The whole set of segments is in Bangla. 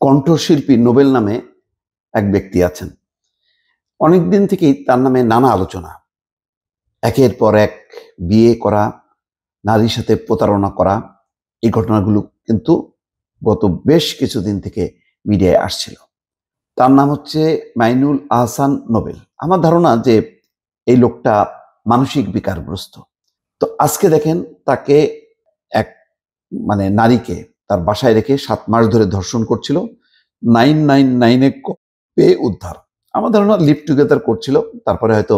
কণ্ঠশিল্পী নোবেল নামে এক ব্যক্তি আছেন। অনেকদিন থেকেই তার নামে নানা আলোচনা। একের পর এক বিয়ে করা, নারীর সাথে প্রতারণা করা, এই ঘটনাগুলো কিন্তু গত বেশ কিছুদিন থেকে মিডিয়ায় আসছিল। তার নাম হচ্ছে মাইনুল আহসান নোবেল। আমার ধারণা যে এই লোকটা মানসিক বিকারগ্রস্ত। তো আজকে দেখেন তাকে এক নারীকে তার বাসায় রেখে 7 মাস ধরে ধর্ষণ করছিল। 999 পেয়ে উদ্ধার। আমার ধারণা লিভ টুগেদার করছিল, তারপরে হয়তো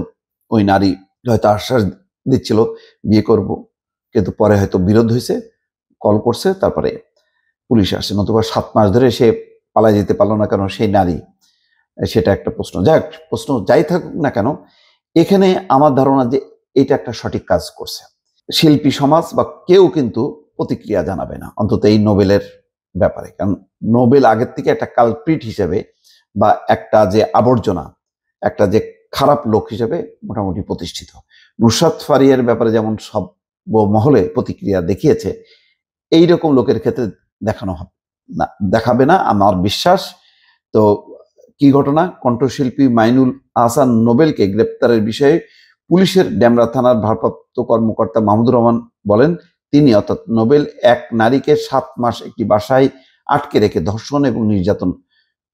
ওই নারী হয়তো আশ্বাস দিচ্ছিল বিয়ে করব, কিন্তু পরে হয়তো বিরোধ হয়েছে, কল করছে, তারপরে পুলিশ আসে। নতুবা 7 মাস ধরে সে পালায় যেতে পারলো না কেন সেই নারী, সেটা একটা প্রশ্ন। প্রশ্ন যাই থাকুক না কেন, এখানে আমার ধারণা যে এটা একটা সঠিক কাজ করছে। শিল্পী সমাজ বা কেউ কিন্তু প্রতিক্রিয়া জানাবে না, অন্তত এই নোবেলের ব্যাপারে। কারণ নোবেল আগের থেকে একটা কালপ্রিট হিসেবে বা একটা যে আবর্জনা, একটা যে খারাপ লোক হিসেবে মোটামুটি প্রতিষ্ঠিত। নুসরাত ফারিয়ার ব্যাপারে যেমন সব মহলে প্রতিক্রিয়া দেখিয়েছে, এইরকম লোকের ক্ষেত্রে দেখাবে না আমার বিশ্বাস। তো কি ঘটনা? কণ্ঠশিল্পী মাইনুল আহসান নোবেলকে গ্রেপ্তারের বিষয়ে পুলিশের ডেমরা থানার ভারপ্রাপ্ত কর্মকর্তা মাহমুদুর রহমান বলেন, তিনি অর্থাৎ নোবেল এক নারীকে 7 মাস একটি বাসায় আটকে রেখে ধর্ষণ এবং নির্যাতন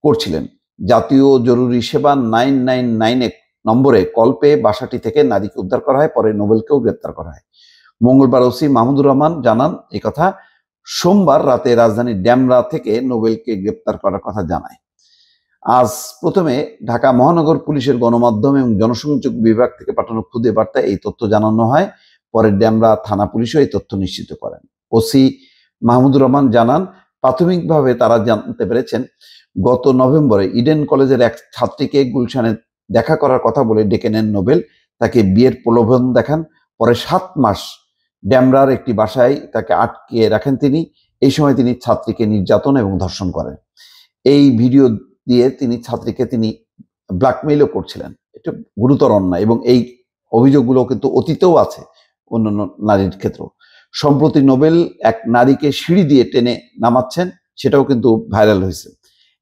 করছিলেন। জাতীয় জরুরি সেবা 999 নম্বরে কল পেয়ে বাসাটি থেকে নারীকে উদ্ধার করা হয়। পরে নোবেলকেও গ্রেপ্তার করা হয়। মঙ্গলবার ওসি মাহমুদুর রহমান জানান এই কথা। সোমবার রাতে রাজধানীর ডেমরা থেকে নোবেলকে গ্রেপ্তার করার কথা জানায়। আজ প্রথমে ঢাকা মহানগর পুলিশের গণমাধ্যম এবং জনসংযোগ বিভাগ থেকে পাঠানো খুদে বার্তায় এই তথ্য জানানো হয়। পরে ডেমরা থানা পুলিশও এই তথ্য নিশ্চিত করেন। ওসি মাহমুদুর রহমান জানান, প্রাথমিকভাবে তারা জানতে পেরেছেন গত নভেম্বরে ইডেন কলেজের এক ছাত্রীকে গুলশানে দেখা করার কথা বলে ডেকে নেন নোবেল। তাকে বিয়ের প্রলোভন দেখান। পরে 7 মাস ডেমরার একটি বাসায় তাকে আটকে রাখেন তিনি। এই সময় তিনি ছাত্রীকে নির্যাতন এবং ধর্ষণ করেন। এই ভিডিও দিয়ে তিনি ছাত্রীকে ব্ল্যাকমেইলও করছিলেন। এটা গুরুতর অন্যায় এবং এই অভিযোগগুলো কিন্তু অতীতেও আছে অন্যান্য নারীর ক্ষেত্রেও। সম্প্রতি নোবেল এক নারীকে সিঁড়ি দিয়ে টেনে নামাচ্ছেন, সেটাও কিন্তু ভাইরাল হয়েছে।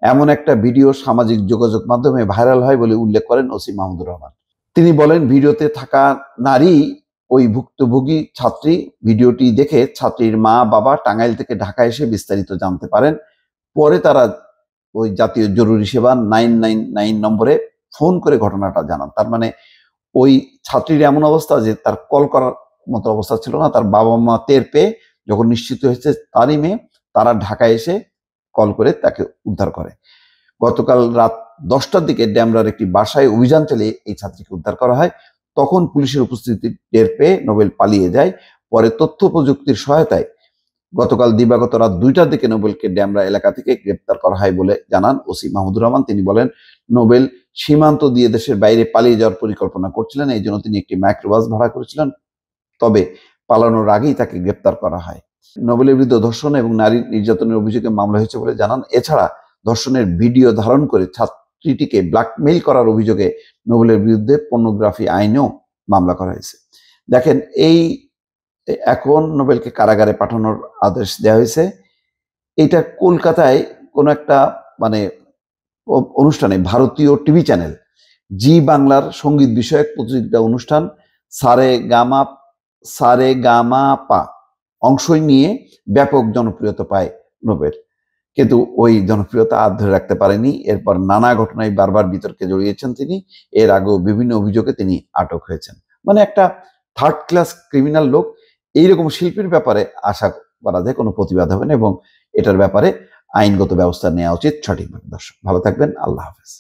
এমন একটা ভিডিও সামাজিক যোগাযোগ মাধ্যমে ভাইরাল হয় বলে উল্লেখ করেন ওসি মাহমুদুর রহমান। তিনি বলেন, ভিডিওতে থাকা নারী ওই ভুক্তভোগী ছাত্রী। ভিডিওটি দেখে ছাত্রীর মা বাবা টাঙ্গাইল থেকে ঢাকা এসে বিস্তারিত জানতে পারেন। পরে তারা ওই জাতীয় জরুরি সেবা 999 নম্বরে ফোন করে ঘটনাটা জানান। তার মানে ওই ছাত্রীর এমন অবস্থা যে তার কল করার মতো অবস্থা ছিল না। তার বাবা মা টের পেয়ে যখন নিশ্চিত হয়েছে তারই মেয়ে, তারা ঢাকায় এসে কল করে তাকে উদ্ধার করে। গতকাল রাত 10টার দিকে ডেমরার একটি বাসায় অভিযান চালিয়ে এই ছাত্রীকে উদ্ধার করা হয়। তখন পুলিশের উপস্থিতি টের পেয়ে নোবেল পালিয়ে যায়। পরে তথ্য প্রযুক্তির সহায়তায় গতকাল দিবাগত রাত 2টার দিকে নোবেলকে ডেমরা এলাকা থেকে গ্রেপ্তার করা হয় বলে জানান ওসি মাহমুদুর রহমান। তিনি বলেন, নোবেল সীমান্ত দিয়ে দেশের বাইরে পালিয়ে যাওয়ার পরিকল্পনা করছিলেন। এই জন্য তিনি একটি মাইক্রোবাস ভাড়া করেছিলেন। তবে পালানোর আগেই তাকে গ্রেপ্তার করা হয়। নোবেলের বিরুদ্ধে ধর্ষণ এবং নারী নির্যাতনের অভিযোগে মামলা হয়েছে বলে জানান। এছাড়া ধর্ষণের ভিডিও ধারণ করে ছাত্রীটিকে ব্ল্যাকমেইল করার অভিযোগে নোবেলের বিরুদ্ধে পর্নোগ্রাফি আইনেও মামলা করা হয়েছে। দেখেন, এখন নোবেলকে কারাগারে পাঠানোর আদেশ দেওয়া হয়েছে। এটা কলকাতায় কোনো একটা অনুষ্ঠানে, ভারতীয় টিভি চ্যানেল জি বাংলার সঙ্গীত বিষয়ক প্রতিযোগিতা অনুষ্ঠান সারে গামা পা অংশ নিয়ে ব্যাপক জনপ্রিয়তা পায় নোবেল। কিন্তু ওই জনপ্রিয়তা আর ধরে রাখতে পারেনি। এরপর নানা ঘটনায় বারবার বিতর্কে জড়িয়েছেন তিনি। এর আগেও বিভিন্ন অভিযোগে তিনি আটক হয়েছেন। একটা 3rd ক্লাস ক্রিমিনাল লোক। এইরকম শিল্পীর ব্যাপারে আশা করা যায় কোনো প্রতিবাদ হবে না এবং এটার ব্যাপারে আইনগত ব্যবস্থা নেওয়া উচিত সঠিকভাবে। দর্শক ভালো থাকবেন, আল্লাহ হাফেজ।